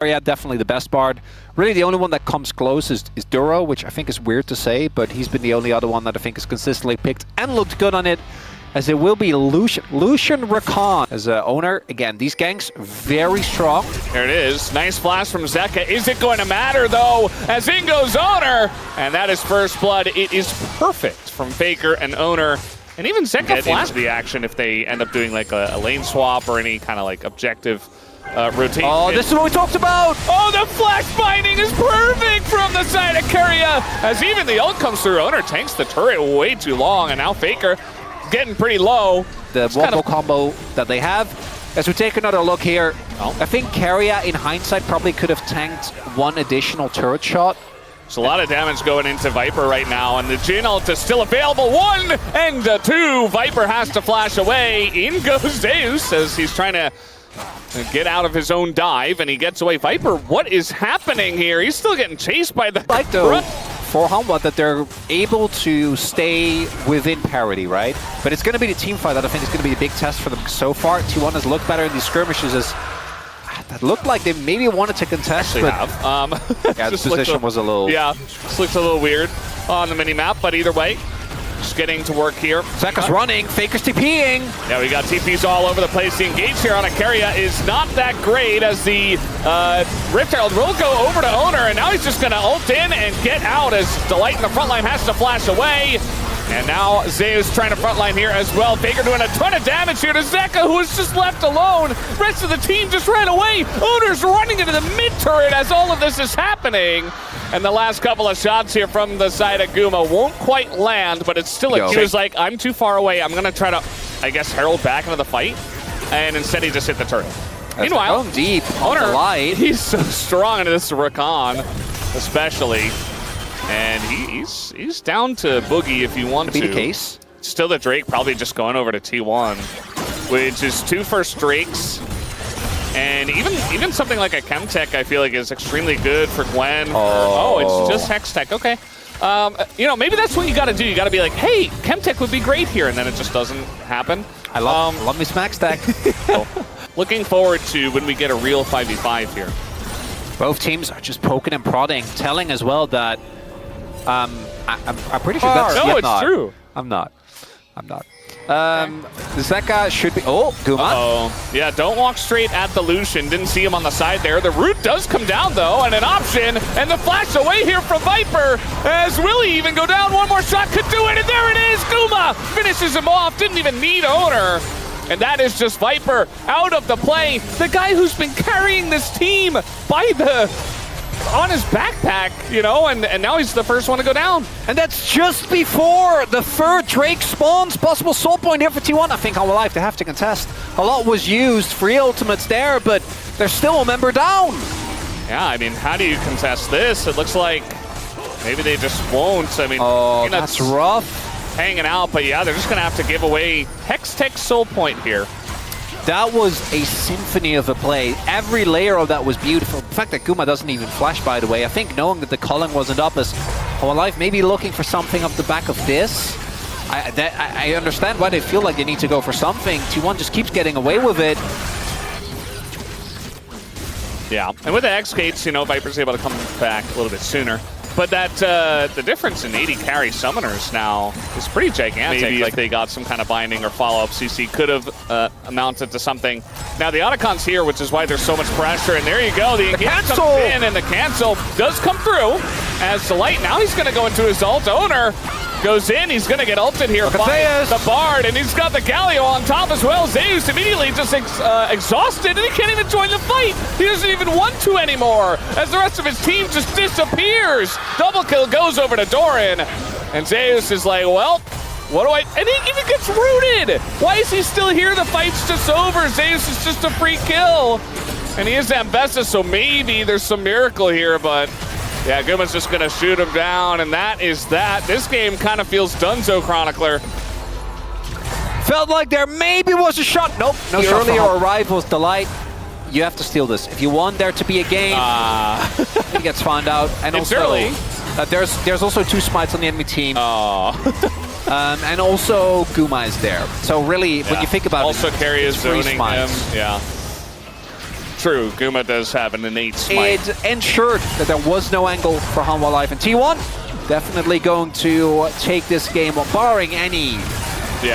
Yeah, definitely the best Bard. Really, the only one that comes close is Duro, which I think is weird to say, but he's been the only other one that I think is consistently picked and looked good on it, as it will be Lucian Rakan as an owner. Again, these ganks, very strong. There it is. Nice flash from Zeka. Is it going to matter, though, as in goes Owner? And that is first blood. It is perfect from Faker and Owner. And even Zeka flash the action if they end up doing like a lane swap or any kind of like objective rotation. Oh, this is what we talked about! Oh, the flash binding is perfect from the side of Keria. As even the ult comes through, Owner tanks the turret way too long, and now Faker getting pretty low. The wombo combo that they have. As we take another look here, I think Keria, in hindsight, probably could have tanked one additional turret shot. There's a lot of damage going into Viper right now, and the Jhin ult is still available. 1 and 2. Viper has to flash away. In goes Zeus as he's trying to get out of his own dive, and he gets away. Viper, what is happening here? He's still getting chased by the... Like though, for Hanwha, that they're able to stay within parity, right? But it's going to be the team fight that I think is going to be a big test for them so far. T1 has looked better in these skirmishes as... That looked like they maybe wanted to contest, but yeah, the position was a little... Yeah, just looked a little weird on the mini-map, but either way, just getting to work here. Zeka's running, Faker's TPing. Yeah, we got TPs all over the place. The engage here on a Keria is not that great as the Rift Herald will go over to Owner, and now he's just going to ult in and get out as Delight in the front line has to flash away. And now Zeus trying to frontline here as well. Faker doing a ton of damage here to Zeka, who is just left alone. Rest of the team just ran away. Owner's running into the mid-turret as all of this is happening. And the last couple of shots here from the side of Guma won't quite land, but it's still a... He was like, I'm too far away. I'm going to try to, I guess, herald back into the fight. And instead he just hit the turret. Meanwhile, going deep Owner, on the light. He's so strong into this Rakan, especially. And he's down to Boogie if you want to. Be the case. Still the Drake probably just going over to T1, which is 2 first Drakes. And even something like a Chemtech I feel like is extremely good for Gwen. Oh, it's just Hextech. Okay. You know, maybe that's what you got to do. You got to be like, hey, Chemtech would be great here, and then it just doesn't happen. I love me smack stack. Looking forward to when we get a real 5v5 here. Both teams are just poking and prodding, telling as well that I'm pretty sure that's... No, it's true. I'm not. Zeka should be... Oh, Guma. Yeah, don't walk straight at the Lucian. Didn't see him on the side there. The root does come down, though, and an option. And the flash away here from Viper. As Willie even go down. One more shot could do it, and there it is. Guma finishes him off. Didn't even need Owner. And that is just Viper out of the play. The guy who's been carrying this team on his backpack, you know, and now he's the first one to go down. And that's just before the third Drake spawns. Possible soul point here for T1. I think on life they have to contest. A lot was used, 3 ultimates there, but there's still a member down. Yeah, I mean, how do you contest this? It looks like maybe they just won't. I mean, that's rough. Hanging out, but yeah, they're just gonna have to give away Hextech soul point here. That was a symphony of a play. Every layer of that was beautiful. The fact that Guma doesn't even flash, by the way, I think knowing that the culling wasn't up as Life maybe looking for something off the back of this. I understand why they feel like they need to go for something. T1 just keeps getting away with it. Yeah, and with the X-Gates, you know, Viper's able to come back a little bit sooner. But that the difference in 80 carry summoners now is pretty gigantic. Maybe like they got some kind of binding or follow-up CC could have amounted to something. Now the Otacon's here, which is why there's so much pressure. And there you go, the cancel comes in, and the cancel does come through. As Delight, now he's going to go into his ult. Owner goes in, he's going to get ulted here by the Bard, and he's got the Galio on top as well. Zeus immediately just exhausted, and he can't even join the fight. He doesn't even want to anymore, as the rest of his team just disappears. Double kill goes over to Doran, and Zeus is like, well, what do I... And he even gets rooted! Why is he still here? The fight's just over. Zeus is just a free kill. And he is Ambessa, so maybe there's some miracle here, but... Yeah, Guma's just going to shoot him down, and that is that. This game kind of feels donezo, Chronicler. Felt like there maybe was a shot. Nope, no shot. The earlier arrival's Delight. You have to steal this. If you want there to be a game, he gets found out. And it's also, early. There's also 2 smites on the enemy team. And also Guma is there. So really, when you think about also it, Carry is zoning him. Yeah. true. Guma does have an innate smite. It ensured that there was no angle for Hanwha Life, and T1 definitely going to take this game, barring any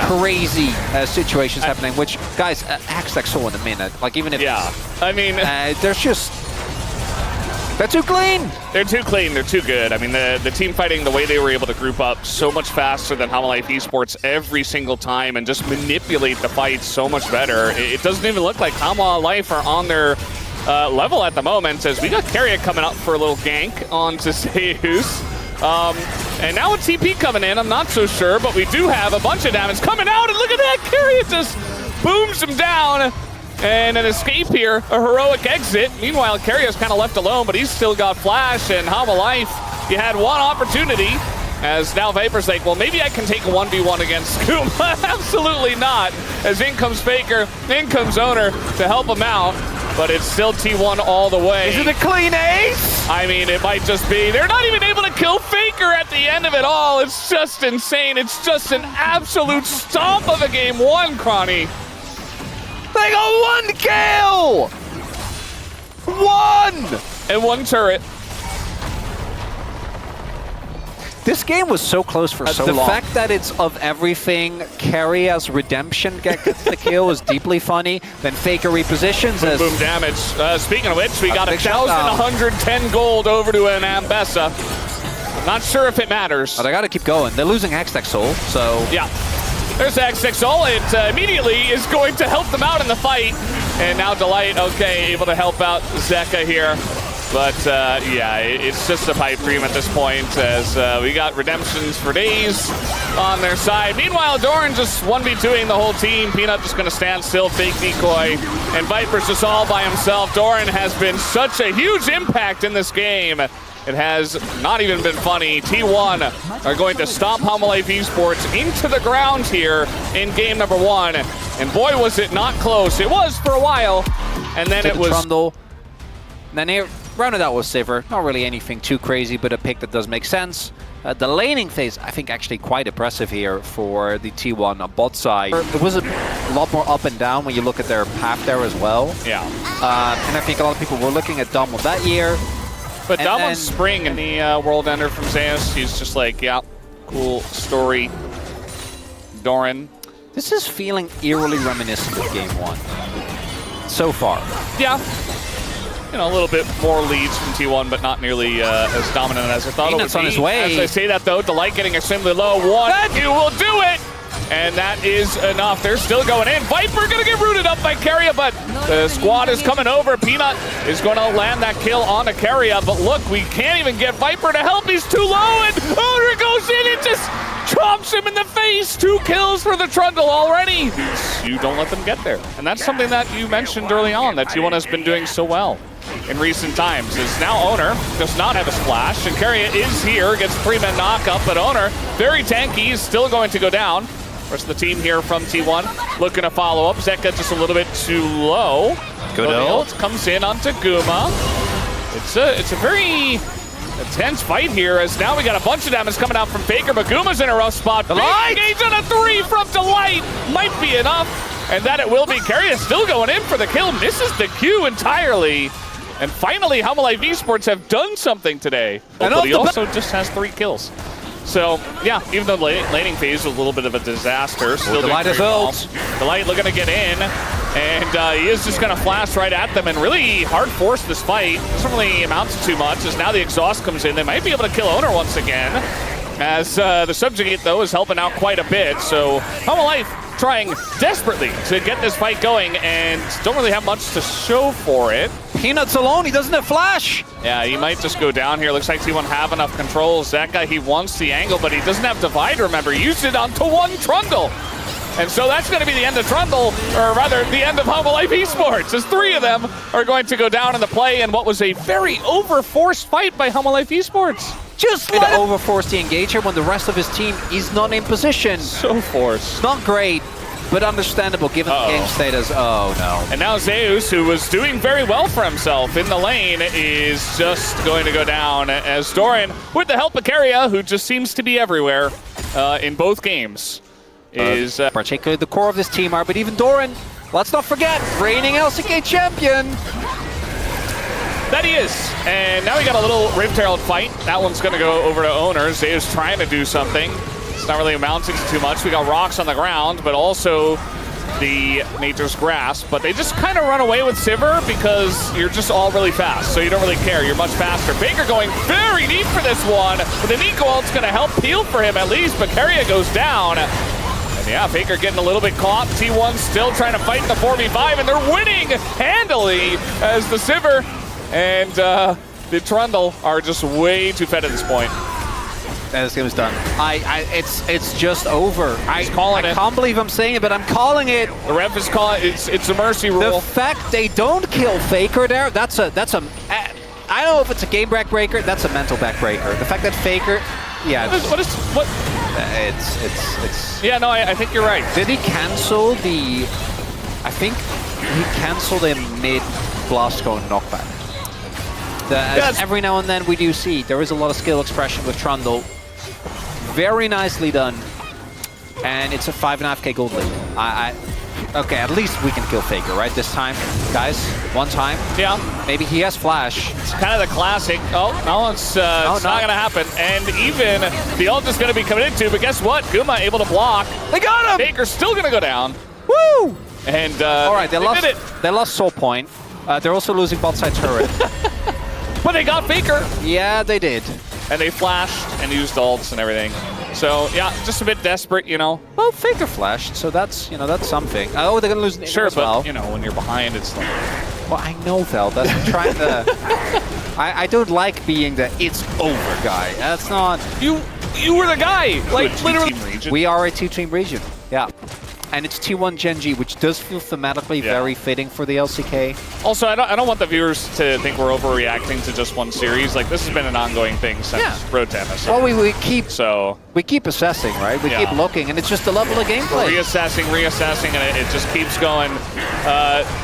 crazy situations happening, which, guys, Hextech saw in a minute. Like, even if... Yeah, I mean... there's just... They're too clean! They're too clean, they're too good. I mean, the team fighting, the way they were able to group up so much faster than Hanwha Life Esports every single time and just manipulate the fight so much better. It doesn't even look like Hanwha Life are on their level at the moment, as we got Carrier coming up for a little gank onto Zeus. And now with TP coming in, I'm not so sure, but we do have a bunch of damage coming out, and look at that! Carrier just booms him down. And an escape here, a heroic exit. Meanwhile, Carrier's kind of left alone, but he's still got Flash, and Hanwha Life, you had one opportunity, as now Viper's like, well, maybe I can take a 1v1 against Guma. Absolutely not, as in comes Faker, in comes Owner to help him out, but it's still T1 all the way. Is it a clean ace? I mean, it might just be. They're not even able to kill Faker at the end of it all. It's just insane. It's just an absolute stomp of a game one, Cronny. They got one kill! One! And one turret. This game was so close for so long. The fact that it's of everything, Carry as redemption gets the kill is deeply funny. Then Faker repositions as... Boom damage. Speaking of which, we got 1,110 gold over to an Ambessa. Not sure if it matters. Oh, they got to keep going. They're losing Hextech Soul, so... Yeah. There's Hextech Soul. It immediately is going to help them out in the fight. And now Delight, okay, able to help out Zeka here. But, yeah, it's just a pipe dream at this point, as we got redemptions for days on their side. Meanwhile, Doran just 1v2ing the whole team. Peanut just going to stand still, fake decoy. And Viper's just all by himself. Doran has been such a huge impact in this game. It has not even been funny. T1 are going to stomp Hanwha Life Esports into the ground here in game number one. And boy, was it not close. It was for a while. And then it was... Trundle. And then he rounded out with Sivir. Not really anything too crazy, but a pick that does make sense. The laning phase, I think, actually quite impressive here for the T1 bot side. It was a lot more up and down when you look at their path there as well. Yeah. And I think a lot of people were looking at Dumble that year. But Dumble's Spring in the World Ender from Zeus, he's just like, yeah, cool story. Doran. This is feeling eerily reminiscent of game one. So far. Yeah. You know, a little bit more leads from T1, but not nearly as dominant as I thought it would be. On his way. As I say that, though, Delight getting extremely low. One, two will do it! And that is enough. They're still going in. Viper gonna get rooted up by Carrier, but the squad is coming over. Peanut is gonna land that kill on the Carrier, but look, we can't even get Viper to help. He's too low, and Owner goes in and just chomps him in the face. 2 kills for the Trundle already. You don't let them get there. And that's something that you mentioned early on, that T1 has been doing so well in recent times. Is now Owner does not have a splash, and Carrier is here, gets 3-man knockup, but Owner, very tanky, is still going to go down. Rest of the team here from T1 looking to follow up. Zeka just a little bit too low. Good ult. Comes in onto Guma. It's a very intense fight here, as now we got a bunch of damage coming out from Faker, but Guma's in a rough spot. Delight! Engage on a 3 from Delight! Might be enough, and that it will be. Carrier still going in for the kill, misses the Q entirely. And finally, Hanwha Life Esports have done something today. But he also just has 3 kills. So, yeah, even though the laning phase was a little bit of a disaster, still doing pretty well. Delight looking to get in, and he is just going to flash right at them and really hard force this fight. Doesn't really amount to too much, as now the exhaust comes in. They might be able to kill Owner once again, as the Subjugate, though, is helping out quite a bit. So, Hanwha Life trying desperately to get this fight going, and don't really have much to show for it. Peanut's alone, he doesn't have flash. Yeah, he might just go down here. Looks like T1 have enough controls. That guy, he wants the angle, but he doesn't have Divide, remember. He used it onto one Trundle. And so that's going to be the end of Trundle, or rather, the end of Hanwha Life Esports, as 3 of them are going to go down in the play in what was a very overforced fight by Hanwha Life Esports. Just let him overforce the engager when the rest of his team is not in position. So forced. Not great, but understandable given the game status. Oh, no. And now Zeus, who was doing very well for himself in the lane, is just going to go down, as Doran, with the help of Carrier, who just seems to be everywhere in both games, is... particularly the core of this team are, but even Doran, let's not forget, reigning LCK champion. That he is. And now we got a little Rift Herald fight. That one's going to go over to Owner. Zeus trying to do something. It's not really amounting to too much. We got rocks on the ground, but also the Nature's Grasp. But they just kind of run away with Sivir because you're just all really fast, so you don't really care. You're much faster. Faker going very deep for this one. But the Nico ult's going to help peel for him at least, but Keria goes down. And yeah, Faker getting a little bit caught. T1 still trying to fight the 4v5, and they're winning handily as the Sivir and the Trundle are just way too fed at this point. This game is done. It's just over. I can't believe I'm saying it, but I'm calling it. The ref is calling it. It's a mercy rule. The fact they don't kill Faker there, that's a. I don't know if it's a game backbreaker. That's a mental backbreaker. The fact that Faker, yeah. What? It's. Yeah, no, I think you're right. Did he cancel the? I think he canceled a mid blast cone knockback. As every now and then we do see there is a lot of skill expression with Trundle. Very nicely done, and it's a 5.5k gold lead. Okay, at least we can kill Faker, right? This time, guys, one time. Yeah. Maybe he has flash. It's kind of the classic. Oh, no, it's not going to happen. And even the ult is going to be committed to, but guess what? Guma able to block. They got him! Faker's still going to go down. Woo! And all right, they lost Soul Point. They're also losing bot side turret. But they got Faker. Yeah, they did. And they flashed and used ults and everything. So, yeah, just a bit desperate, you know. Well, Faker flashed, so that's, that's something. Oh, they're going to lose the sure, as well. But, when you're behind, it's like... Well, I know, Val. That's trying to... I don't like being the it's over guy. That's not... You were the guy! Like, literally... We are a two-team region, yeah. And it's T1 Genji, which does feel thematically very fitting for the LCK. Also, I don't want the viewers to think we're overreacting to just one series. Like, this has been an ongoing thing since Road to MSR. Well, we keep assessing, right? We keep looking, and it's just the level of gameplay. Reassessing, and it just keeps going.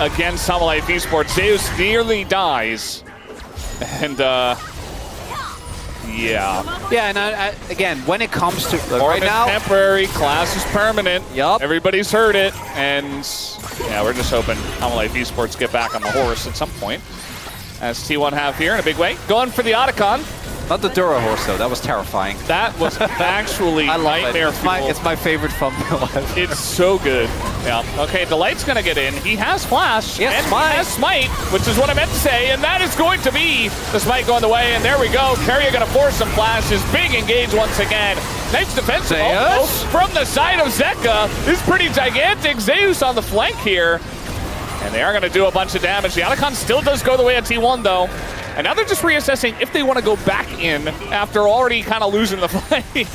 Against Life Esports, Zeus nearly dies. And, Yeah, and again, when it comes to right now, temporary, class is permanent. Yup. Everybody's heard it, and yeah, we're just hoping Life Esports get back on the horse at some point. As T1 have here in a big way, going for the Otacon. Not the Dura horse though. That was terrifying. That was actually nightmare. It's my favorite thumbnail. It's so good. Yeah. Okay, the light's gonna get in. He has flash and he has smite, which is what I meant to say, and that is going to be the smite going the way. And there we go. Keria gonna force some flashes. Big engage once again. Nice defensive from the side of Zeka. This is pretty gigantic. Zeus on the flank here. And they are going to do a bunch of damage. The Otacon still does go the way of T1, though. And now they're just reassessing if they want to go back in after already kind of losing the fight.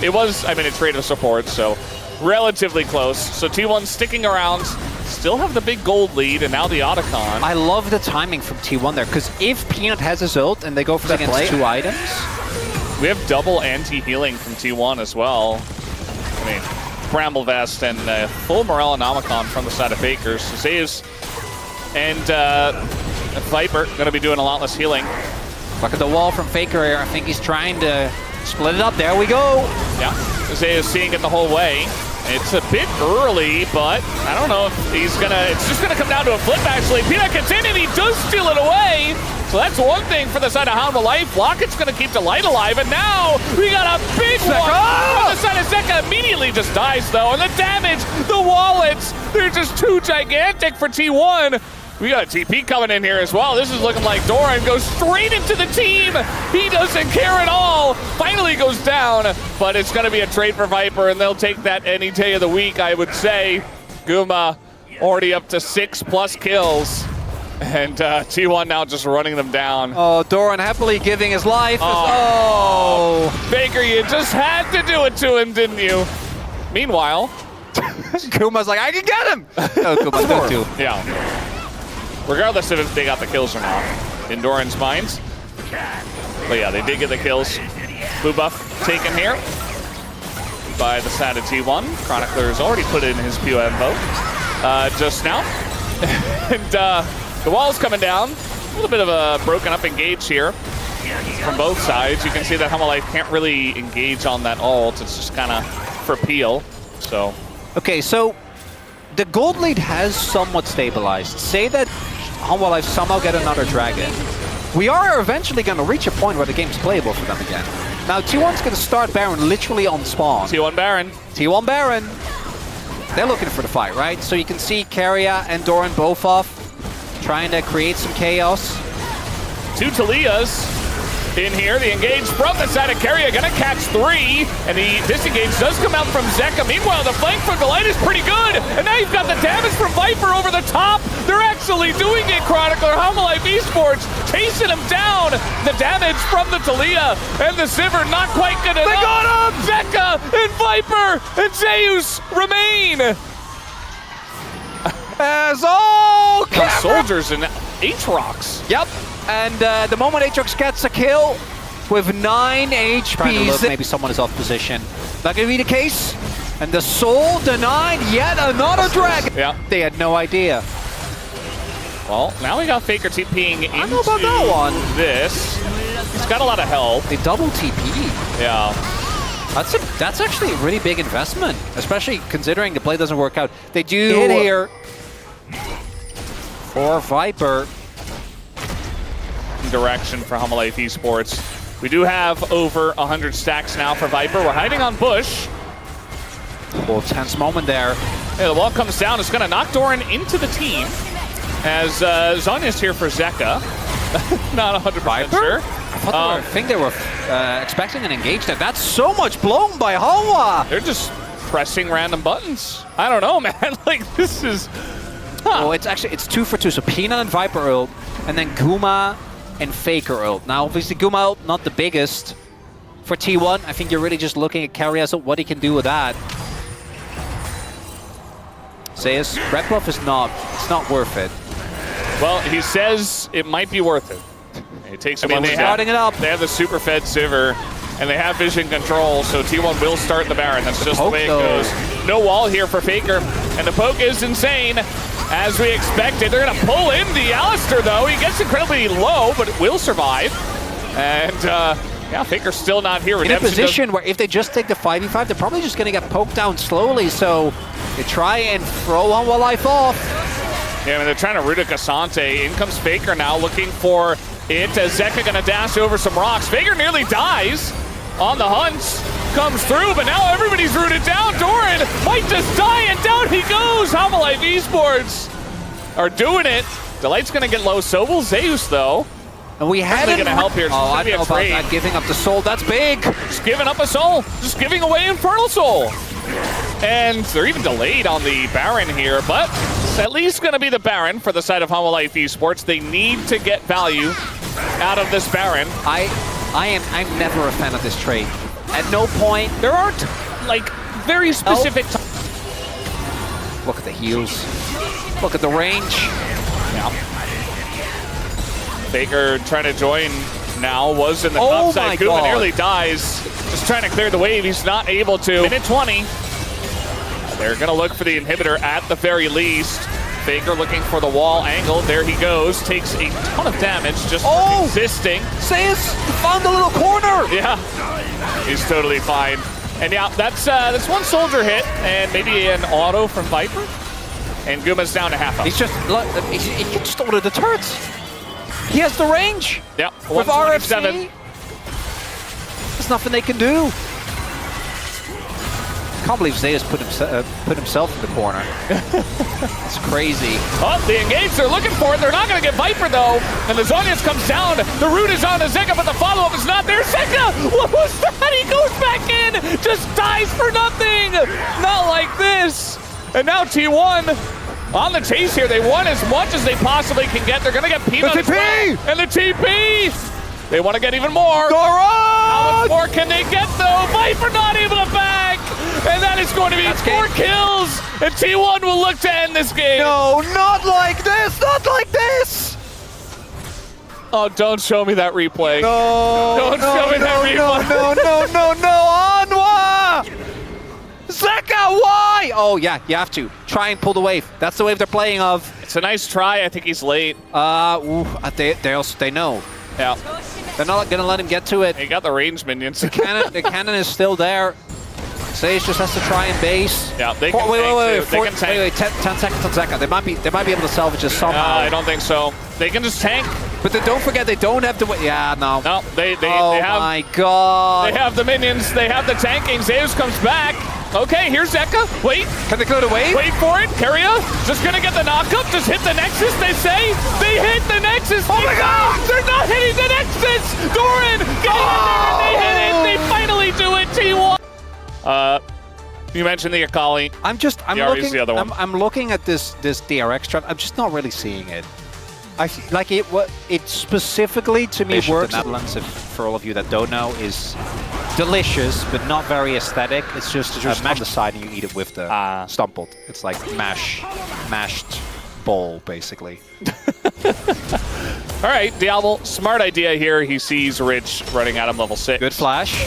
It was, a trade of support, so relatively close. So T1 sticking around, still have the big gold lead, and now the Otacon. I love the timing from T1 there, because if Peanut has his ult and they go for against two items. We have double anti-healing from T1 as well. Bramble Vest and full Morellonomicon from the side of Faker. So Zeus and Viper going to be doing a lot less healing. Look at the wall from Faker here. I think he's trying to split it up. There we go. Yeah, Zeus seeing it the whole way. It's a bit early, but I don't know if he's gonna... It's just gonna come down to a flip, actually. Peanut gets in and he does steal it away. So that's one thing for the side of Hound of Life. Locket's gonna keep the light alive, and now we got a big one from the side of Zeka. Immediately just dies, though. And the damage, the wallets, they're just too gigantic for T1. We got a TP coming in here as well. This is looking like Doran goes straight into the team. He doesn't care at all. Finally goes down, but it's going to be a trade for Viper, and they'll take that any day of the week, I would say. Guma already up to 6+ kills, and T1 now just running them down. Oh, Doran happily giving his life. Baker, you just had to do it to him, didn't you? Meanwhile, Guma's like, I can get him. No, Guma's good too. Yeah. Regardless of if they got the kills or not, in Doran's minds. But yeah, they did get the kills. Blue buff taken here by the side of T1. Chronicler has already put in his POM vote just now. And the wall's coming down. A little bit of a broken up engage here from both sides. You can see that Life can't really engage on that ult. It's just kind of for peel. So. Okay, so the gold lead has somewhat stabilized. Say that Humble Life somehow get another dragon. We are eventually going to reach a point where the game's playable for them again. Now, T1's going to start Baron literally on spawn. T1 Baron. T1 Baron. They're looking for the fight, right? So you can see Keria and Doran both off, trying to create some chaos. 2 Talias in here. The engage from the side of Keria, gonna catch 3, and the disengage does come out from Zeka. Meanwhile, the flank from Goliath is pretty good, and now you've got the damage from Viper over the top. They're actually doing it, Chronicler. Humble Life Esports chasing him down. The damage from the Talia and the Sivir not quite good enough. They got him! Zeka and Viper and Zeus remain. As all soldiers and Aatrox. Yep. And the moment Aatrox gets a kill with 9 HP, maybe someone is off position. Not gonna be the case. And the Soul denied yet another dragon. Yeah. They had no idea. Well, now we got Faker TPing into I don't know about that one. This. He's got a lot of health. They double TP. Yeah. That's actually a really big investment, especially considering the play doesn't work out. They do hit here for Viper. Direction for Humble Life Esports. We do have over 100 stacks now for Viper. We're hiding on Bush. Oh, tense moment there. Yeah, the wall comes down. It's going to knock Doran into the team as Zonya's here for Zeka. Not 100% sure. I think they were expecting an engage there. That's so much blown by Hawa. They're just pressing random buttons. I don't know, man. Like, this is... Oh, it's 2 for 2. So Pina and Viper ult, and then Guma and Faker ult. Now, obviously, Guma ult, not the biggest. For T1, I think you're really just looking at Karia's ult, what he can do with that. Zeus, red buff is it's not worth it. Well, he says it might be worth it. It takes him starting it up. They have the super fed Sivir, and they have vision control, so T1 will start the Baron. That's just the way it goes. No wall here for Faker, and the poke is insane. As we expected, they're going to pull in the Alistair, though. He gets incredibly low, but it will survive. And, yeah, Faker's still not here. In a position where if they just take the 5v5, they're probably just going to get poked down slowly, so they try and throw Humble Life off. Yeah, I mean, they're trying to root a Cassante. In comes Faker now, looking for it. Zeka going to dash over some rocks. Faker nearly dies on the hunt. Comes through, but now everybody's rooted down. Doran might just die, and down he goes. Humble Life Esports are doing it. Delight's going to get low. So will Zeus, though. And we had going to help here. Oh, I don't know about that. Giving up the soul, that's big. Just giving up a soul. Just giving away Infernal Soul. And they're even delayed on the Baron here, but it's at least going to be the Baron for the side of Humble Life Esports. They need to get value out of this Baron. I'm never a fan of this trade. At no point. There aren't, like, very specific... Look at the heals. Look at the range. Yeah. Faker trying to join now, was in the top side. Kuma nearly dies. Just trying to clear the wave. He's not able to. Minute 20. They're going to look for the inhibitor at the very least. Faker looking for the wall angle. There he goes. Takes a ton of damage just from existing. Zeus found the little corner. Yeah, he's totally fine. And yeah, that's one soldier hit and maybe an auto from Viper. And Guma's down to half health. He's just, he can just order the turrets. He has the range. Yeah, with RFC. There's nothing they can do. I can't believe Zeus put himself in the corner. That's crazy. Oh, the engage, they're looking for it. They're not going to get Viper, though. And the Zonius comes down. The root is on to Zeka, but the follow-up is not there. Zeka, what was that? He goes back in, just dies for nothing. Not like this. And now T1 on the chase here. They want as much as they possibly can get. They're going to get Peanut the TP! And the TP. They want to get even more. How much more can they get, though? Viper not able to back. And that is going to be 4 kills. And T1 will look to end this game. No, not like this. Not like this. Oh, don't show me that replay. No. Don't show me that replay. No. Anwa! Zeka, why? Oh, yeah, you have to. Try and pull the wave. That's the wave they're playing of. It's a nice try. I think he's late. They know. Yeah. They're not going to let him get to it. He got the range minions. The cannon is still there. Sage just has to try and base. Yeah, they can tank. 10 seconds on Zeka. They might be able to salvage it somehow. I don't think so. They can just tank. But then don't forget, they don't have the... Yeah, no. No, they have... Oh my god. They have the minions. They have the tanking. Zeus comes back. Okay, here's Zeka. Wait. Can they clear the wave? Wait for it. Keria just gonna get the knockup. Just hit the Nexus, they say. They hit the Nexus. Oh my god! They're not hitting the Nexus! Doran getting in there and they hit it. They finally do it. T1. You mentioned the Akali. I'm Yari's the other one. I'm looking at this DRX strat. I'm just not really seeing it. I feel like it specifically to me works. The Netherlands, for all of you that don't know, is delicious but not very aesthetic. It's just on the side and you eat it with the stumpled. It's like mashed bowl basically. All right, Diablo, smart idea here. He sees Rich running at him level 6. Good flash.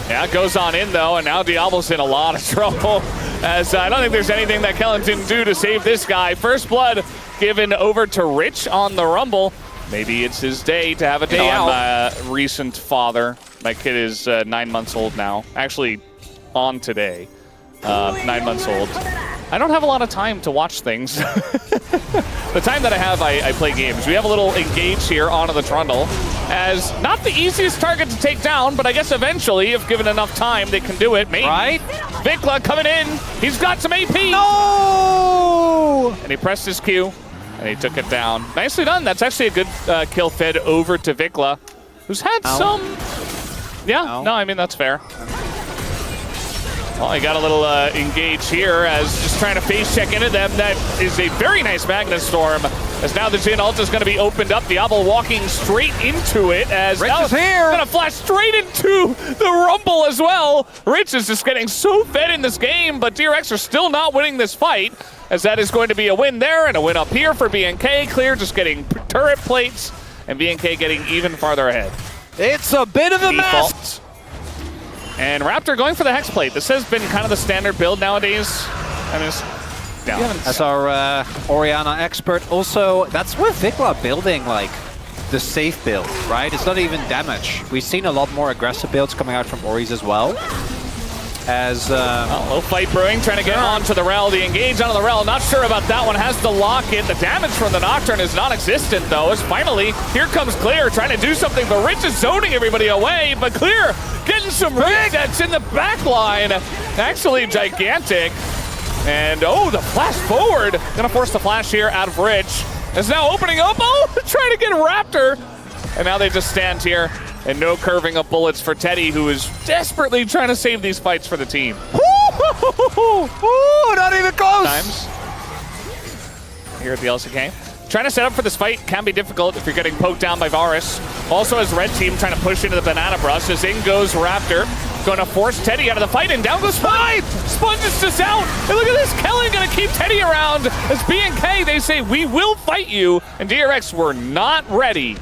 Yeah, it goes on in though, and now Diablo's in a lot of trouble. As I don't think there's anything that Kellen didn't do to save this guy. First blood given over to Rich on the Rumble. Maybe it's his day to have a day out. I'm a recent father. My kid is 9 months old now. Actually, on today. 9 months old. I don't have a lot of time to watch things. The time that I have, I play games. We have a little engage here onto the Trundle. As not the easiest target to take down, but I guess eventually, if given enough time, they can do it. Maybe. Right? Vikla coming in. He's got some AP. No! And he pressed his Q, and he took it down. Nicely done. That's actually a good kill fed over to Vikla, who's had some... Yeah, no, I mean, that's fair. Well, he got a little engage here as just trying to face check into them. That is a very nice Magnet Storm. As now the Jhin ult is going to be opened up. Diablo walking straight into it as Rich is here. Going to flash straight into the Rumble as well. Rich is just getting so fed in this game, but DRX are still not winning this fight, as that is going to be a win there and a win up here for BNK. Clear just getting turret plates and BNK getting even farther ahead. It's a bit of a mess. And Raptor going for the Hex Plate. This has been kind of the standard build nowadays. I mean, that's our Orianna expert. Also, that's where Vikla building like the safe build, right? It's not even damage. We've seen a lot more aggressive builds coming out from Oris as well. As low fight brewing, trying to get onto the Rel. The engage onto the Rel. Not sure about that one. Has to lock it. The damage from the Nocturne is non-existent though. As finally, here comes Clear trying to do something, but Rich is zoning everybody away. But Clear getting some resets in the back line. Actually gigantic. And oh, the flash forward. Gonna force the flash here out of Rich. Is now opening up. Oh, trying to get Raptor. And now they just stand here. And no curving of bullets for Teddy, who is desperately trying to save these fights for the team. Ooh, not even close. Times here at the LCK. Trying to set up for this fight can be difficult if you're getting poked down by Varus. Also, as red team trying to push into the banana brush, as in goes Raptor. Going to force Teddy out of the fight, and down goes Sponge! Sponge is just out! And look at this, Kellen going to keep Teddy around. As BNK, they say, we will fight you. And DRX were not ready.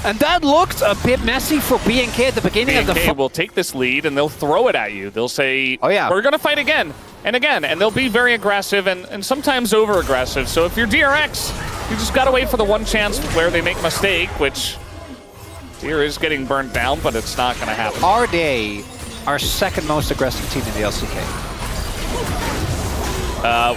And that looked a bit messy for BNK at the beginning of the fight. BNK will take this lead and they'll throw it at you. They'll say, oh, yeah, we're going to fight again and again. And they'll be very aggressive and sometimes over-aggressive. So if you're DRX, you just got to wait for the one chance where they make a mistake, which Deer is getting burned down, but it's not going to happen. Are they our second most aggressive team in the LCK?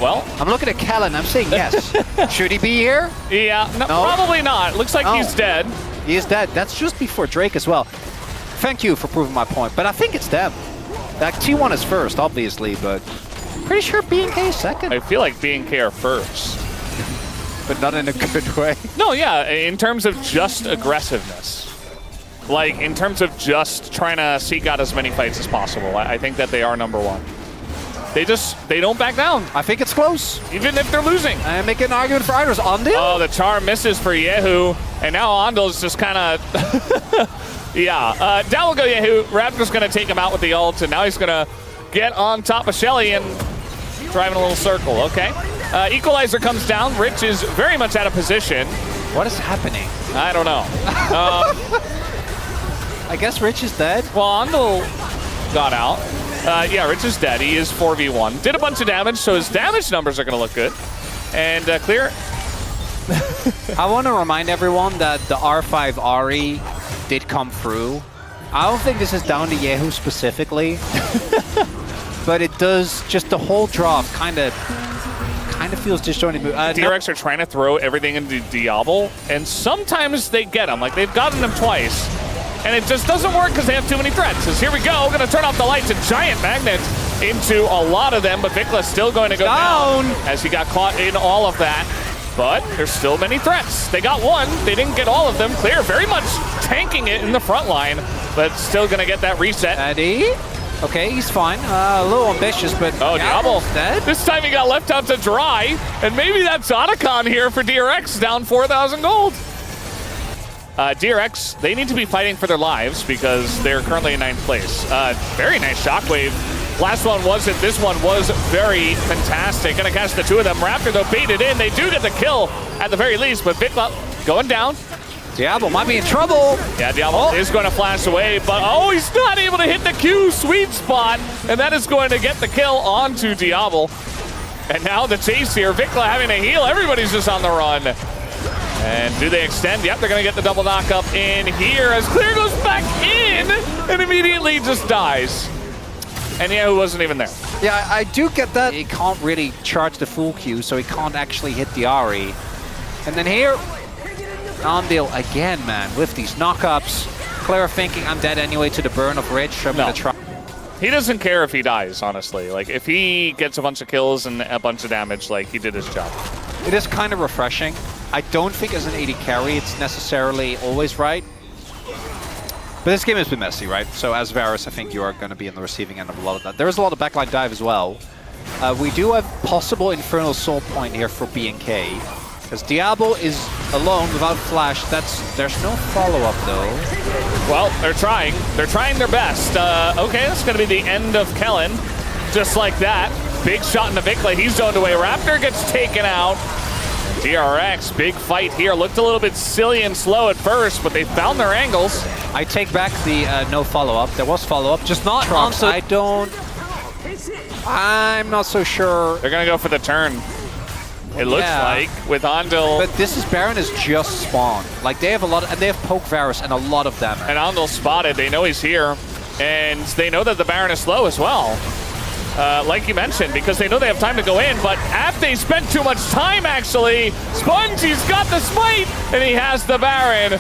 Well, I'm looking at Kellen. I'm saying yes. Should he be here? Yeah, no, probably not. Looks like he's dead. He is dead. That's just before Drake as well. Thank you for proving my point, but I think it's them. Like, T1 is first, obviously, but pretty sure BNK is second. I feel like BNK are first. But not in a good way. No, yeah, in terms of just aggressiveness. Like, in terms of just trying to seek out as many fights as possible. I think that they are number one. They don't back down. I think it's close. Even if they're losing. I make an argument for Idols. Ondil? Oh, the charm misses for Yehu. And now Ondil's just kind of... yeah. Down will go Yehu. Raptor's going to take him out with the ult. And now he's going to get on top of Shelly and drive in a little circle. Okay. Equalizer comes down. Rich is very much out of position. What is happening? I don't know. I guess Rich is dead. Well, Ondil got out. Yeah, Rich is dead. He is 4v1. Did a bunch of damage, so his damage numbers are going to look good. And Clear. I want to remind everyone that the R5 Ari did come through. I don't think this is down to Yehu specifically. But it does, just the whole drop kind of feels disjointed. DRX are trying to throw everything into Diablo, and sometimes they get him. Like, they've gotten him twice, and it just doesn't work because they have too many threats. As here we go, going to turn off the lights, and giant magnet into a lot of them, but Vicla's still going to go down as he got caught in all of that. But there's still many threats. They got one, they didn't get all of them. Clear very much tanking it in the front line, but still going to get that reset. Eddie? Okay, he's fine. A little ambitious, but oh, Diablo dead. This time he got left out to dry, and maybe that's Otacon here for DRX, down 4,000 gold. DRX, they need to be fighting for their lives because they're currently in 9th place. Very nice shockwave. Last one wasn't. This one was very fantastic. Gonna catch the two of them. Raptor, though, baited in. They do get the kill at the very least, but Vicla going down. Diablo might be in trouble. Yeah, Diablo is going to flash away, but oh, he's not able to hit the Q sweet spot, and that is going to get the kill onto Diablo. And now the chase here. Vicla having to heal. Everybody's just on the run. And do they extend? Yep, they're going to get the double knock up in here as Clear goes back in and immediately just dies. And yeah, who wasn't even there? Yeah, I do get that. He can't really charge the full Q, so he can't actually hit the Ari. And then here, Ondil again, man, with these knockups. Clear thinking, I'm dead anyway to the burn of Rich. I'm going to try. He doesn't care if he dies, honestly. Like, if he gets a bunch of kills and a bunch of damage, like, he did his job. It is kind of refreshing. I don't think as an AD carry, it's necessarily always right. But this game has been messy, right? So as Varus, I think you are going to be in the receiving end of a lot of that. There is a lot of backline dive as well. We do have possible Infernal Soul point here for B&K. Because Diablo is alone without flash. There's no follow-up, though. Well, they're trying. They're trying their best. Okay, that's going to be the end of Kellen. Just like that. Big shot into Vicla. He's zoned away. Raptor gets taken out. DRX, big fight here. Looked a little bit silly and slow at first, but they found their angles. I take back the no follow-up. There was follow-up, just not Trox. I'm not so sure. They're going to go for the turn. It looks like with Ondil. But this is Baron is just spawned. Like they have a lot, and they have poke Varus and a lot of damage. And Ondil spotted. They know he's here, and they know that the Baron is slow as well. Like you mentioned, because they know they have time to go in, but after they spent too much time, actually, Sponge, he's got the smite, and he has the Baron.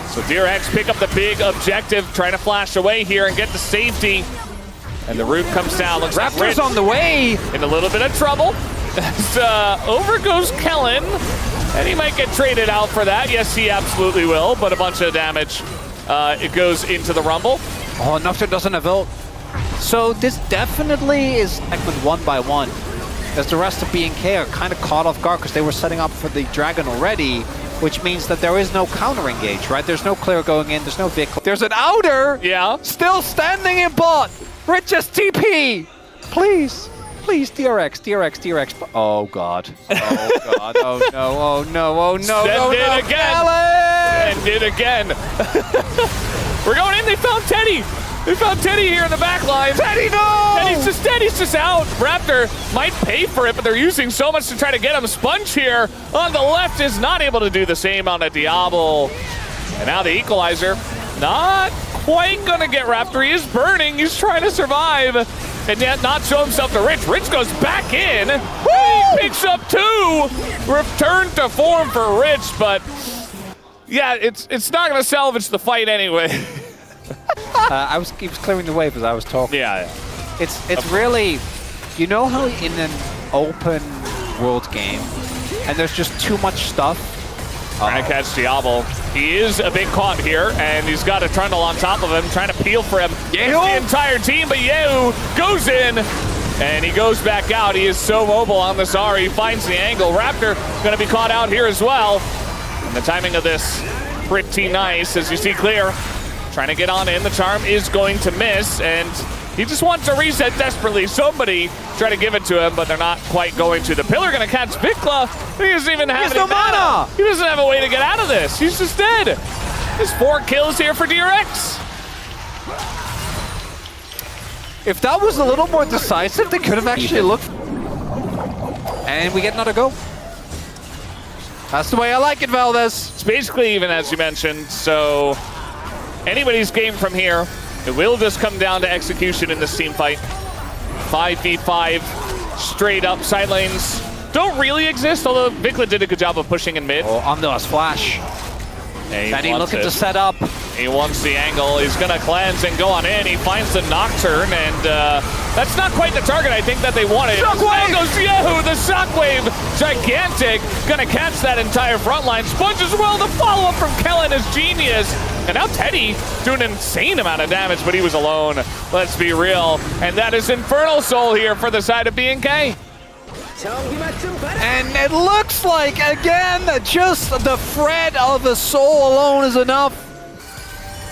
So DRX pick up the big objective, trying to flash away here and get to safety. And the root comes down. Looks like Raptor's on the way. In a little bit of trouble. As over goes Kellen, and he might get traded out for that. Yes, he absolutely will, but a bunch of damage. It goes into the Rumble. Oh, Nocturne doesn't have ult. So this definitely is with 1 by 1, as the rest of B&K are kind of caught off guard because they were setting up for the Dragon already, which means that there is no counter engage, right? There's no Clear going in, there's no Vic. There's an outer! Yeah. Still standing in bot! Richest TP! Please! Please, DRX. Oh, God. Oh, God. Oh, no. Oh, no. Oh, no. Send it again. Send it again. We're going in. They found Teddy. They found Teddy here in the back line. Teddy, no! Teddy's just out. Raptor might pay for it, but they're using so much to try to get him. Sponge here on the left is not able to do the same on a Diablo. And now the equalizer. Not quite going to get Raptor. He is burning. He's trying to survive. And yet not show himself to Rich. Rich goes back in. He picks up 2. Return to form for Rich, but yeah, it's not going to salvage the fight anyway. He was clearing the way as I was talking. Yeah. It's really, you know how in an open world game, and there's just too much stuff. Trying to catch Diablo. He is a bit caught here, and he's got a Trundle on top of him, trying to peel for him. The entire team, but Yehu goes in, and he goes back out. He is so mobile on this R. He finds the angle. Raptor going to be caught out here as well. And the timing of this pretty nice, as you see Clear. Trying to get on in. The charm is going to miss, and he just wants to reset desperately. Somebody try to give it to him, but they're not quite going to. The pillar going to catch Vicla. He doesn't even have any mana. He doesn't have a way to get out of this. He's just dead. There's 4 kills here for DRX. If that was a little more decisive, they could have actually looked. And we get another go. That's the way I like it, Valdez. It's basically even, as you mentioned, so anybody's game from here. It will just come down to execution in this team fight. 5v5, straight up. Side lanes don't really exist, although Vikla did a good job of pushing in mid. Oh, Omniva's flash. And he's looking to set up. He wants the angle. He's going to cleanse and go on in. He finds the Nocturne, and that's not quite the target I think that they wanted. Shockwave goes Yahoo! The Shockwave, gigantic. Going to catch that entire front line. Sponge as well. The follow-up from Kellen is genius. And now Teddy doing an insane amount of damage, but he was alone. Let's be real. And that is Infernal Soul here for the side of BNK. And it looks like, again, just the thread of a soul alone is enough.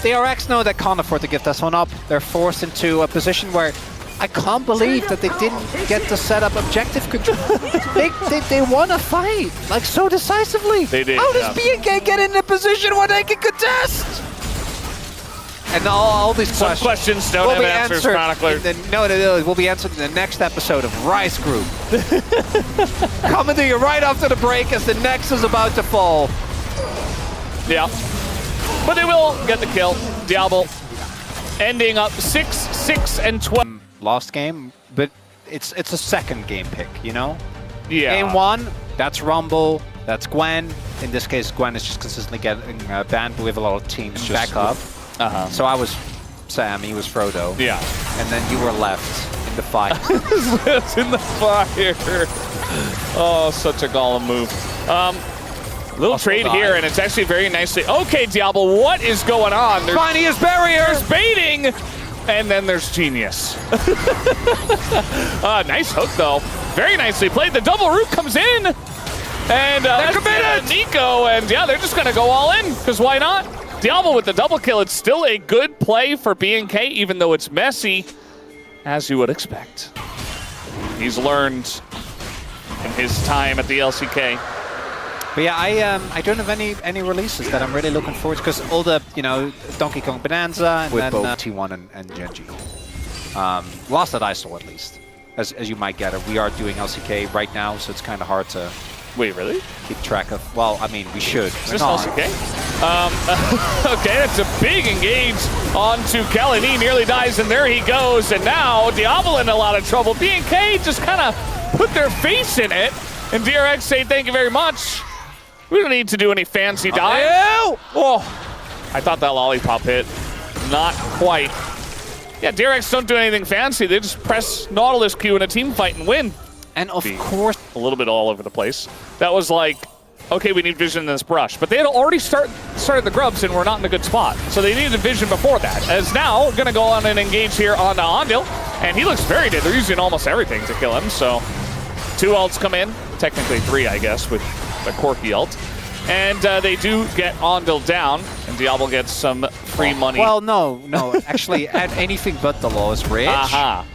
The RX know they can't afford to give this one up. They're forced into a position where I can't believe that they didn't get to set up objective control. they won a fight, like, so decisively. They did. How does BNK get in a position where they can contest? And all these questions don't have answers, Chronicler. No, will be answered in the next episode of Rise Group. Coming to you right after the break as the Nex is about to fall. Yeah. But they will get the kill. Diablo ending up 6, and 12. Lost game, but it's a second game pick, you know? Yeah. Game 1, that's Rumble, that's Gwen. In this case, Gwen is just consistently getting banned, but we have a lot of teams just back up. So I was Sam, he was Frodo. Yeah. And then you were left in the fire. In the fire. Oh, such a Gollum move. Little trade here, and it's actually very nicely. Okay, Diablo, what is going on? There's Funniest barrier! There's baiting! And then there's Genius. Nice hook, though. Very nicely played. The double root comes in. And they're committed! Nico, and yeah, they're just going to go all in, because why not? Diablo with the double kill. It's still a good play for BNK, even though it's messy, as you would expect. He's learned in his time at the LCK. But yeah, I don't have any releases that I'm really looking forward to, because all the, you know, Donkey Kong Bonanza and with then both T1 and Genji. Last that I saw, at least. As you might get it, we are doing LCK right now, so it's kind of hard to. Wait, really? Keep track of. Well, I mean, we should. Is this LCK? Okay, that's a big engage onto Kellen. He nearly dies, and there he goes. And now Diablo in a lot of trouble. BNK just kind of put their face in it, and DRX say thank you very much. We don't need to do any fancy dive. Oh, I thought that lollipop hit. Not quite. Yeah, DRX don't do anything fancy. They just press Nautilus Q in a team fight and win. And of course, a little bit all over the place. That was like, okay, we need vision in this brush. But they had already started the grubs and we're not in a good spot. So they needed vision before that. As now, going to go on and engage here on Ondil. And he looks very dead. They're using almost everything to kill him. So 2 ults come in. Technically 3, I guess, with the Corki ult. And they do get Ondil down. And Diablo gets some free money. Well, no. Actually, add anything but the laws. Rich. Aha.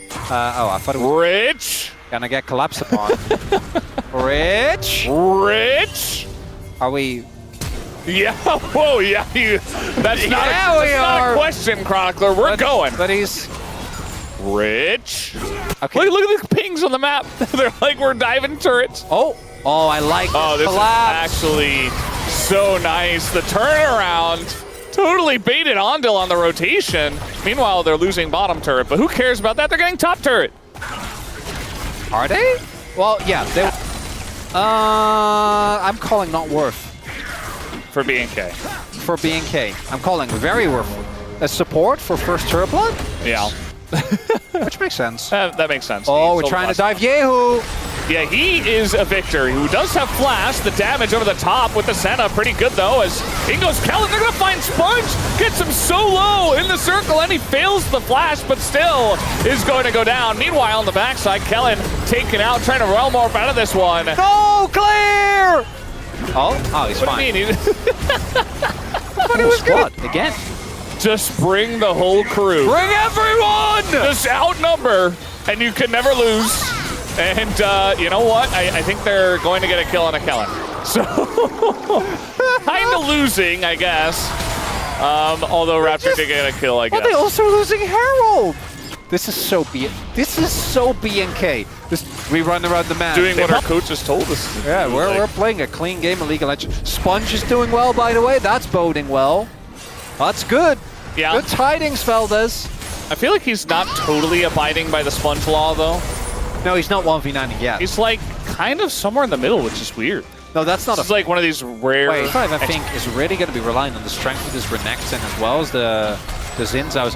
I thought it was... Rich. Gonna get collapsed upon. Rich? Are we... Yeah, whoa, yeah. That's not a question, Chronicler. We're going. But he's... Rich. Okay. Look at the pings on the map. They're like we're diving turrets. Oh, I like this collapse. Is actually so nice. The turnaround. Totally baited Ondil on the rotation. Meanwhile, they're losing bottom turret, but who cares about that? They're getting top turret. Are they? Well, yeah. I'm calling not worth. For BNK. For BNK. I'm calling very worth. A support for first turret blood? Yeah. Which makes sense. That makes sense. Oh, we're trying to dive Yehu. Yeah, he is a victor who does have flash. The damage over the top with the Senna, pretty good though, as in goes Kellen. They're going to find Sponge, gets him so low in the circle, and he fails the flash, but still is going to go down. Meanwhile, on the backside, Kellen taken out, trying to realm morph out of this one. Go, clear! Oh, he's fine. What do you mean? But it was good. Again. Just bring the whole crew. Bring everyone! Just outnumber, and you can never lose. And you know what? I think they're going to get a kill on a Kellen. So, kind of losing, I guess. Although Raptor did get a kill, I guess. Well, they're also losing Herald. This is so BNK. We run around the map. Doing what our coach has told us. Yeah, we're playing a clean game of League of Legends. Sponge is doing well, by the way. That's boding well. That's good. Yeah. Good tidings, Feldes. I feel like he's not totally abiding by the sponge law, though. No, he's not 1v9ing yet. He's like kind of somewhere in the middle, which is weird. No, that's not It's like one of these rare... Wave 5, I think, is really going to be relying on the strength of his Renekton as well as the Zinzao's.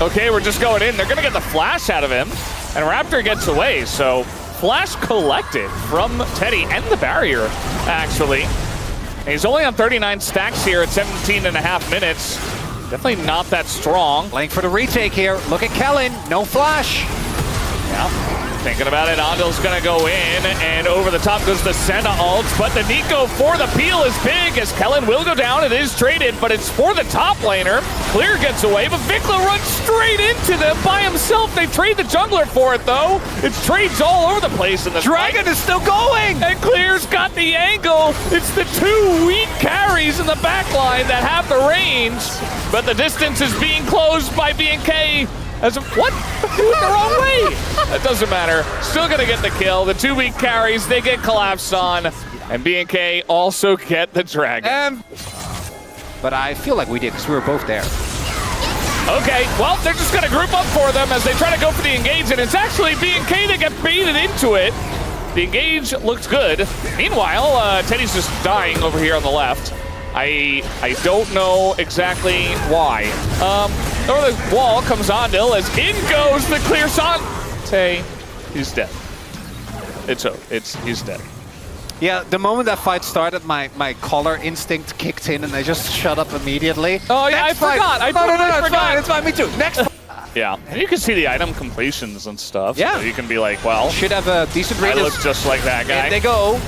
Okay, we're just going in. They're going to get the flash out of him, and Raptor gets away. So flash collected from Teddy and the barrier, actually. And he's only on 39 stacks here at 17.5 minutes. Definitely not that strong. Playing for the retake here. Look at Kellen. No flash. Yeah. Thinking about it, Andil's gonna go in, and over the top goes the Senna ult, but the Nico for the peel is big as Kellen will go down. It is traded, but it's for the top laner. Clear gets away, but Vikla runs straight into them by himself. They trade the jungler for it, though. It's trades all over the place in the Dragon is still going! And Clear's got the angle. It's the two weak carries in the backline that have the range, but the distance is being closed by BNK. As what? He went the wrong way. That doesn't matter. Still gonna get the kill. The two weak carries, they get collapsed on, and BNK also get the dragon. But I feel like we did because we were both there. Okay, well, they're just gonna group up for them as they try to go for the engage, and it's actually BNK that get baited into it. The engage looks good. Meanwhile, Teddy's just dying over here on the left. I don't know exactly why. Over the wall comes Ondil as in goes the clear Sante. He's dead. He's dead. Yeah, the moment that fight started, my collar instinct kicked in and I just shut up immediately. Oh yeah, I forgot. I forgot. It's fine, me too. Next. Yeah, and you can see the item completions and stuff. Yeah. So you can be like, well, should have a decent read. I look just like that guy. In they go.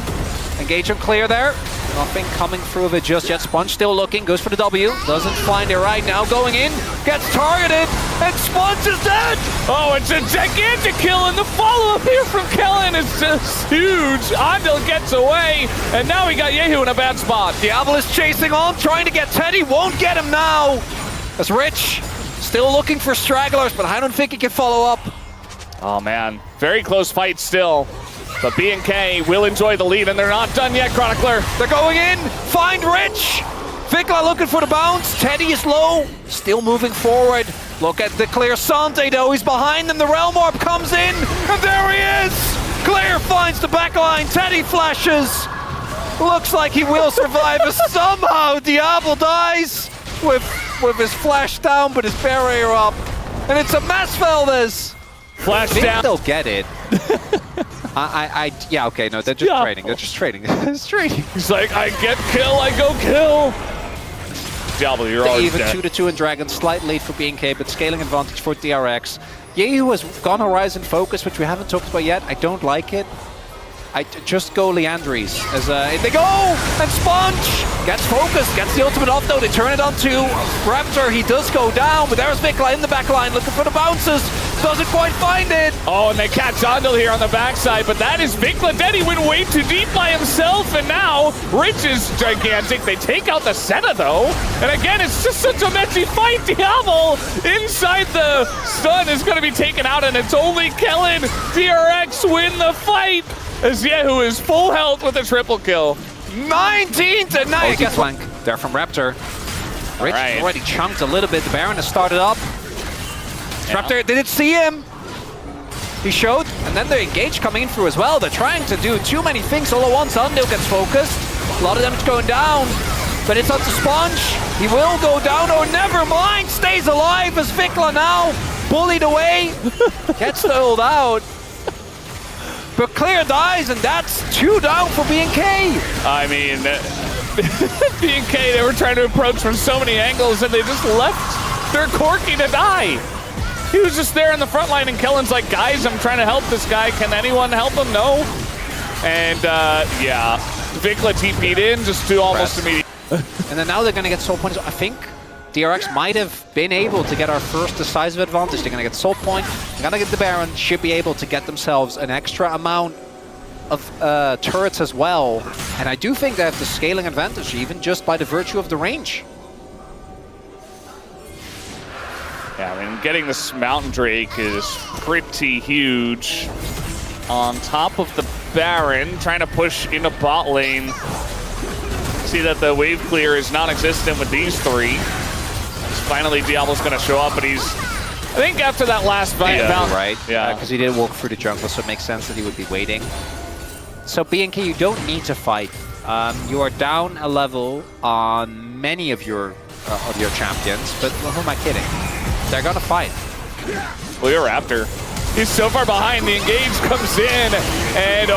Engage on clear there. Nothing coming through of it just yet. Sponge still looking, goes for the W. Doesn't find it right now. Going in, gets targeted, and Sponge is dead! Oh, it's a gigantic kill, and the follow-up here from Kellen is just huge. Ondil gets away, and now we got Yehu in a bad spot. Diablo is chasing on, trying to get Teddy, won't get him now. That's Rich, still looking for stragglers, but I don't think he can follow up. Oh man, very close fight still. But BNK will enjoy the lead, and they're not done yet, Chronicler. They're going in, find Rich. Vikla looking for the bounce, Teddy is low, still moving forward. Look at the clear Sante though, he's behind them, the Realm Orb comes in, and there he is! Clear finds the backline, Teddy flashes. Looks like he will survive, but somehow Diablo dies with his flash down, but his barrier up. And it's a mess, Feldes. Flash Maybe down. they'll get it. Yeah, okay, no, they're just trading. They're just trading. It's trading. He's like, I get kill, I go kill. Diablo, you're already even dead. 2-2 in Dragon, slight lead for BNK, but scaling advantage for DRX. Yehu has gone Horizon Focus, which we haven't talked about yet. I don't like it. I just go Leandries as in they go, and Sponge gets focused, gets the ultimate off though. They turn it onto Raptor. He does go down, but there's Vikla in the back line looking for the bounces. Doesn't quite find it. Oh, and they catch Ondil here on the backside, but that is Vikla dead. He went way too deep by himself, and now Rich is gigantic. They take out the Senna though, and again, it's just such a messy fight. Diablo inside the stun is going to be taken out, and it's only Kellen. DRX win the fight as Yehu is full health with a triple kill. 19-9. Gets flank there from Raptor. Rich already chunked a little bit. The Baron has started up. Raptor didn't see him. He showed, and then the engage coming in through as well. They're trying to do too many things all at once. Ondil gets focused. A lot of damage going down, but it's up to Sponge. He will go down. Oh, never mind. Stays alive as Vikla now bullied away. Gets hold out. But Clear dies, and that's 2 down for BNK. I mean, BNK, they were trying to approach from so many angles, and they just left their Corki to die. He was just there in the front line, and Kellen's like, guys, I'm trying to help this guy. Can anyone help him? No. And, yeah, Vikla TP'd in just to almost immediate. And then now they're going to get soul points. I think DRX might have been able to get our first decisive advantage. They're going to get soul point. They're going to get the Baron. Should be able to get themselves an extra amount of turrets as well. And I do think they have the scaling advantage, even just by the virtue of the range. Yeah, I mean, getting this Mountain Drake is pretty huge. On top of the Baron, trying to push into bot lane. See that the wave clear is non-existent with these three. finally Diablo's going to show up, but he's, I think after that last fight, right? Yeah. Because he did walk through the jungle, so it makes sense that he would be waiting. So BNK, you don't need to fight. You are down a level on many of your champions, but well, who am I kidding? They're gonna fight. Clear Raptor. He's so far behind. The engage comes in, and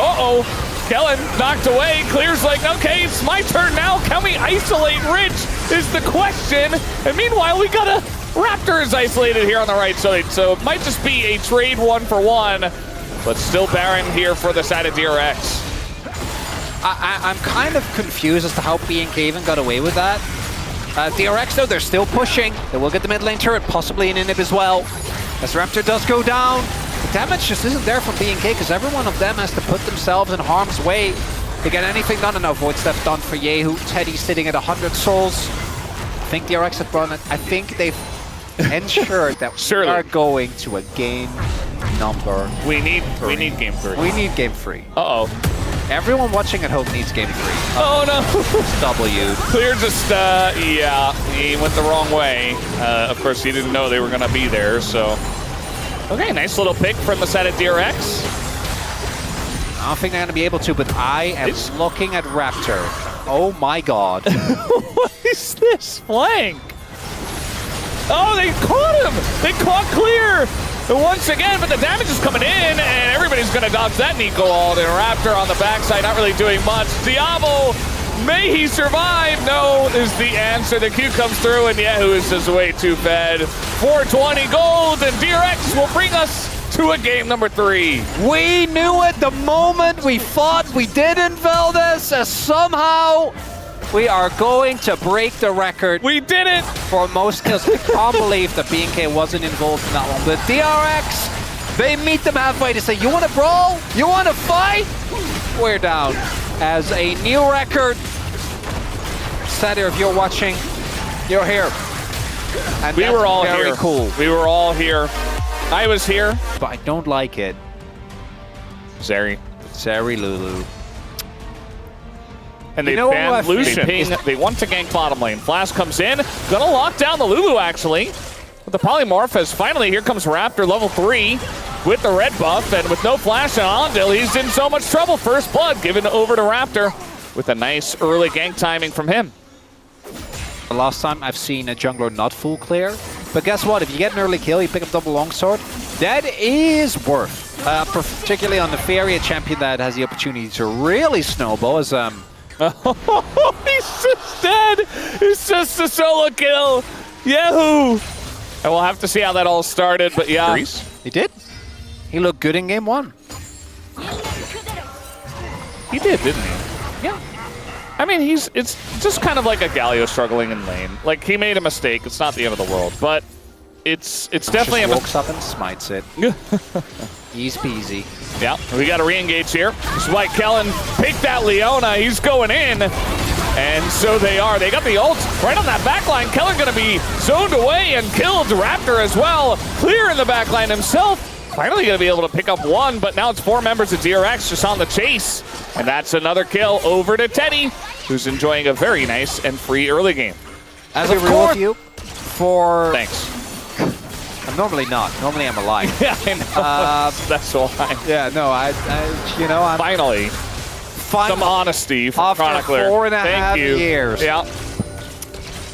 Kellen knocked away. Clear's like, okay, it's my turn now. Can we isolate Rich? Is the question. And meanwhile, we got a Raptor is isolated here on the right side, so it might just be a trade 1-for-1, but still Baron here for the side of DRX. I'm kind of confused as to how BNK even got away with that. DRX, though, they're still pushing. They will get the mid lane turret, possibly an inhib as well. As Raptor does go down, the damage just isn't there from BNK because every one of them has to put themselves in harm's way to get anything done. And now Void Step done for Yehu. Teddy sitting at 100 souls. I think DRX have run it. I think they've ensured that we are going to a game number. We need game 3. We need game 3. Everyone watching at home needs game 3. Oh no! W. Clear just, yeah, he went the wrong way. Of course, he didn't know they were going to be there, so. Okay, nice little pick from the side of DRX. I don't think they're going to be able to, but I am looking at Raptor. Oh my god. What is this flank? Oh, they caught him! They caught Clear! Once again, but the damage is coming in, and everybody's going to dodge that Nico ult, and Raptor on the backside not really doing much. Diablo, may he survive? No, is the answer. The Q comes through, and Yehu is just way too fed. 420 gold, and DRX will bring us to a game number 3. We knew it the moment we fought. We didn't, Valdez, as somehow we are going to break the record. We did it! For most kills. I can't believe that BNK wasn't involved in that one. But DRX, they meet them halfway to say, you want to brawl? You want to fight? We're down. As a new record. Sadir, if you're watching, you're here. And we were all very here. Cool. We were all here. I was here. But I don't like it. Zeri Lulu. And they banned Lucian. They want to gank bottom lane. Flash comes in. Gonna lock down the Lulu, actually. With the polymorph, as finally here comes Raptor, level 3, with the red buff. And with no flash on Ondil, he's in so much trouble. First blood given over to Raptor with a nice early gank timing from him. The last time I've seen a jungler not full clear. But guess what? If you get an early kill, you pick up double longsword. That is worth. Particularly on the Fairy, a champion that has the opportunity to really snowball as Oh, he's just dead. It's just a solo kill. Yahoo! And we'll have to see how that all started, but yeah. He did. He looked good in game 1. He did, didn't he? Yeah. I mean, it's just kind of like a Galio struggling in lane. Like, he made a mistake. It's not the end of the world, but it's definitely just walks up and smites it. Easy peasy. Yeah, we got to re-engage here. This is why Kellen picked that Leona. He's going in. And so they are. They got the ult right on that backline. Kellen going to be zoned away and killed. Raptor as well. Clear in the backline himself. Finally going to be able to pick up one, but now it's 4 members of DRX just on the chase. And that's another kill over to Teddy, who's enjoying a very nice and free early game. As a reward you for... Thanks. I'm normally not. Normally I'm alive. Yeah, I know. That's why. Yeah, no, you know, I'm... Finally. Some honesty from Chronicler. After 4.5 years. Yeah.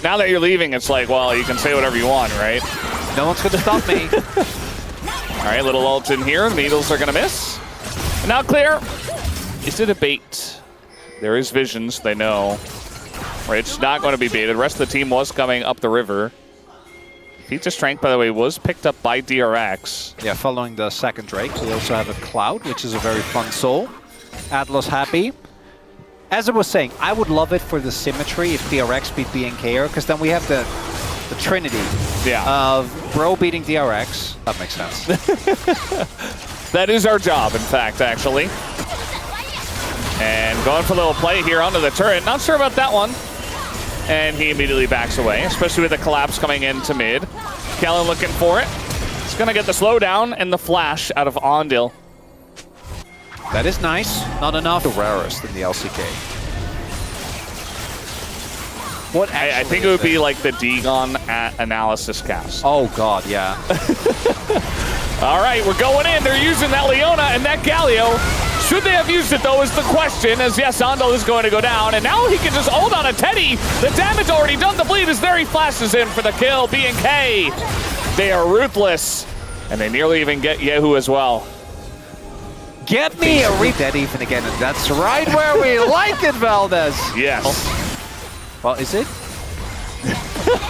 Now that you're leaving, it's like, well, you can say whatever you want, right? No one's going to stop me. All right, little ult in here. Needles are going to miss. And now Clear. Is it a bait? There is visions, they know. Right, it's not going to be baited. The rest of the team was coming up the river. Pizza Strength, by the way, was picked up by DRX. Yeah, following the second Drake. We also have a Cloud, which is a very fun soul. Atlas happy. As I was saying, I would love it for the symmetry if DRX beat BNK, because then we have the trinity of Bro beating DRX. That makes sense. That is our job, in fact, actually. And going for a little play here onto the turret. Not sure about that one. And he immediately backs away, especially with the collapse coming into mid. Kellen looking for it. He's going to get the slowdown and the flash out of Ondil. That is nice. Not enough. The rarest in the LCK. What I think it would be like the Dagon analysis cast. Oh god, yeah. All right, we're going in. They're using that Leona and that Galio. Should they have used it, though, is the question, as yes, Ando is going to go down, and now he can just hold on a Teddy. The damage already done. The bleed is there. He flashes in for the kill. B&K, they are ruthless, and they nearly even get Yehu as well. Get me a dead even again, and that's right where we like it, Valdez. Yes. Oh. Well, is it?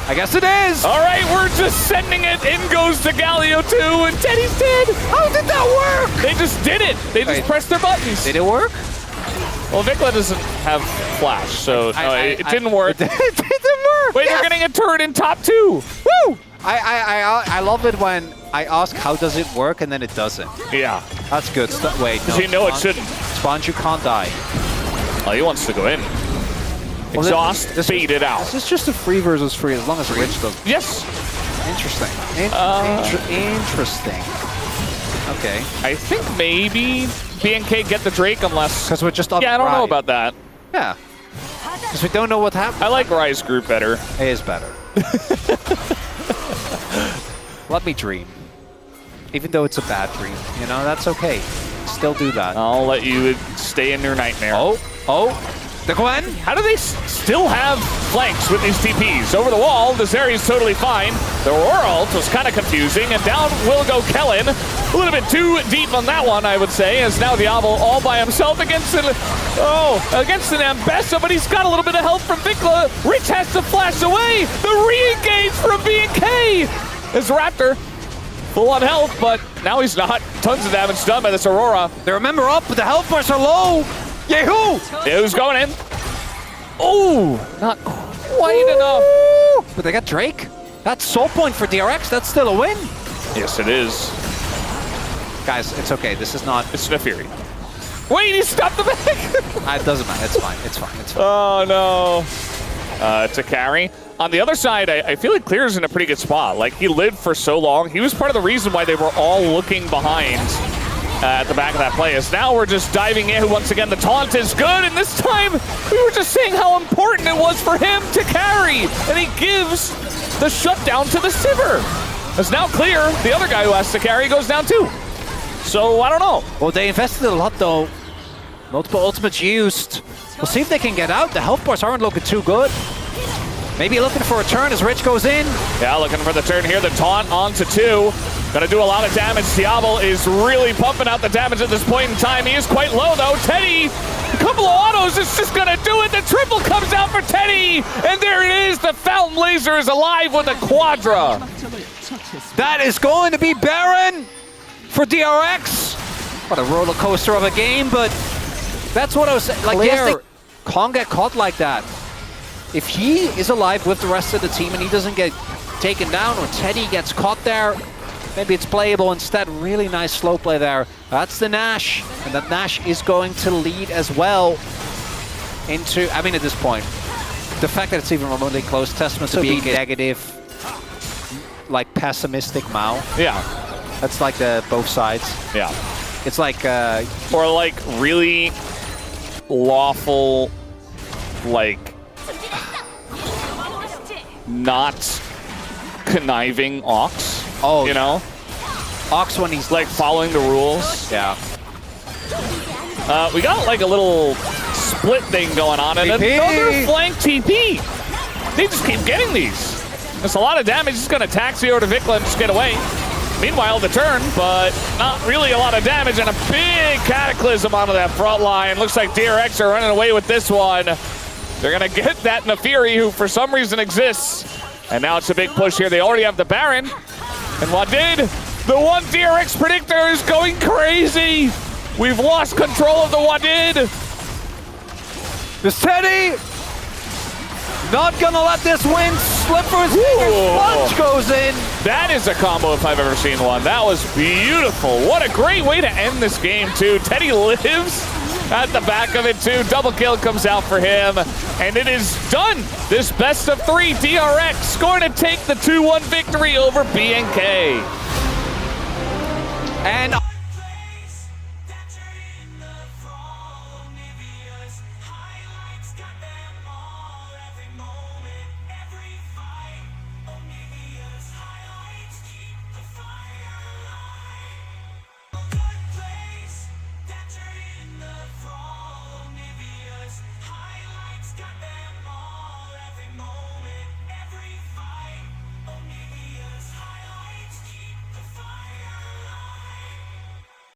I guess it is. All right, we're just sending it. In goes the Galio too, and Teddy's dead. How did that work? They just did it. They just pressed their buttons. Did it work? Well, Vikla doesn't have flash, so it didn't work. It didn't work. Wait, they're getting a turret in top 2. Woo! I love it when I ask how does it work and then it doesn't. Yeah. That's good. Wait, no. You know it shouldn't. Sponge, you can't die. Oh, he wants to go in. Exhaust, beat it out. This is just a free versus free as long as the Rich does. Yes. Interesting. Interesting. Okay. I think maybe B&K get the Drake unless... Because we're just up. Yeah, I don't know about that. Yeah. Because we don't know what happened. I like Rise Group better. It is better. Let me dream. Even though it's a bad dream, you know, that's okay. Still do that. I'll let you stay in your nightmare. Oh. The Gwen? How do they still have flanks with these TPs? Over the wall, the Zeri's totally fine. The Aurora ult was kind of confusing, and down will go Kellen. A little bit too deep on that one, I would say, as now Diablo all by himself against an Ambessa, but he's got a little bit of help from Vikla. Rich has to flash away. The re-engage from B&K is Raptor. Full on health, but now he's not. Tons of damage done by this Aurora. They remember up, but the health bars are low. Yehu! Yehu's going in. Oh, not quite enough. But they got Drake. That's soul point for DRX. That's still a win. Yes, it is. Guys, it's okay. This is not... It's Nefiri. Wait, he stopped the back. It doesn't matter. It's fine. It's fine. It's fine. Oh, no. To carry. On the other side, I feel like Clear's in a pretty good spot. Like, he lived for so long. He was part of the reason why they were all looking behind at the back of that play. As now we're just diving in. Once again, the taunt is good, and this time we were just saying how important it was for him to carry, and he gives the shutdown to the Sivir. As now Clear, the other guy who has to carry, goes down too. So I don't know. Well, they invested a lot though. Multiple ultimates used. We'll see if they can get out. The health bars aren't looking too good. Maybe looking for a turn as Rich goes in. Yeah, looking for the turn here. The taunt onto 2. Gonna do a lot of damage. Diablo is really pumping out the damage at this point in time. He is quite low though. Teddy, a couple of autos is just gonna do it. The triple comes out for Teddy. And there it is. The Fountain Laser is alive with a Quadra. That is going to be Baron for DRX. What a roller coaster of a game, but that's what I was saying. Like, yes, they can't get caught like that. If he is alive with the rest of the team and he doesn't get taken down or Teddy gets caught there, maybe it's playable instead. Really nice slow play there. That's the Nash, and that Nash is going to lead as well into, I mean, at this point, the fact that it's even remotely close, testament to being negative, like pessimistic Mao. Yeah. That's like both sides. Yeah. It's like... or like really lawful, like, not conniving Ox. Oh, you know? Ox when he's like following the rules. Yeah. We got like a little split thing going on, and another flank TP. They just keep getting these. There's a lot of damage. It's going to taxi over to Vikla and just get away. Meanwhile, the turn, but not really a lot of damage, and a big cataclysm onto that front line. Looks like DRX are running away with this one. They're going to get that Nefiri, who for some reason exists. And now it's a big push here. They already have the Baron. And Wadid, the one DRX predictor, is going crazy. We've lost control of the Wadid. The Teddy, not gonna let this win slip for his fingers. Punch goes in. That is a combo if I've ever seen one. That was beautiful. What a great way to end this game, too. Teddy lives at the back of it, too. Double kill comes out for him. And it is done. This best of 3, DRX going to take the 2-1 victory over B&K. And